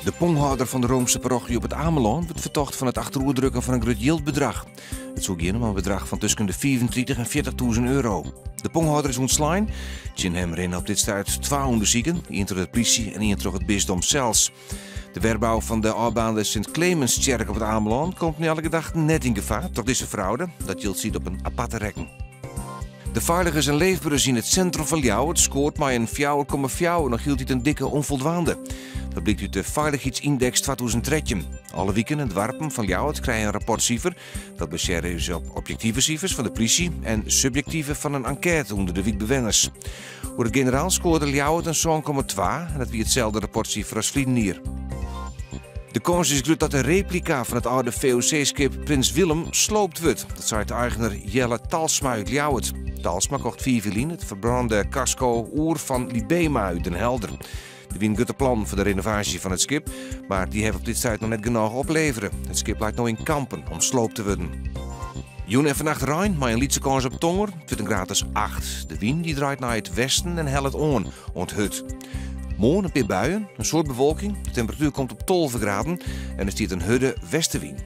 De ponghouder van de Roomse parochie op het Ameland wordt vertocht van het achteroordrukken van een groot geldbedrag. Het zou gaan om een bedrag van tussen de 35 en 40.000 euro. De ponghouder is ontslaan. Tjen hem rennen op dit stuit 2 onderzieken, één door de politie en één door het bisdom zelfs. De werbouw van de afbaande Sint-Clemens-kerk op het Ameland komt nu elke dag net in gevaar door deze fraude. Dat Jilt ziet op een aparte rekken. De veiligers en leefbaars in het centrum van Ljouwert scoort maar een 4,4 nog hield hij een dikke onvoldoende. Dat blijkt uit de Veiligheidsindex 2013. Alle weken het warpen van Ljouwert krijgen een rapportcijfer. Dat baseert is op objectieve cijfers van de politie en subjectieve van een enquête onder de wiekbewoners. Voor het generaal scoorde Ljouwert een 7,2 en dat wie hetzelfde rapportcijfer als Vliedenier. De kans is groot dat de replica van het oude VOC-schip Prins Willem sloopt wordt. Dat zei de eigenaar Jelle Talsma uit Ljouwert. Talsma kocht 4 wielen, het verbrande casco oer van Libema uit Den Helder. De wien goed plan voor de renovatie van het schip, maar die heeft op dit tijd nog net genoeg opleveren. Het schip lijkt nu in kampen om sloopt te worden. Joen en vannacht Rijn, maar een lietse kans op Tonger, het een gratis 8. De wind die draait naar het westen en helpt on, onthut. Morgen een paar buien, een soort bewolking. De temperatuur komt op 12 graden en er stiert een hudde westenwind.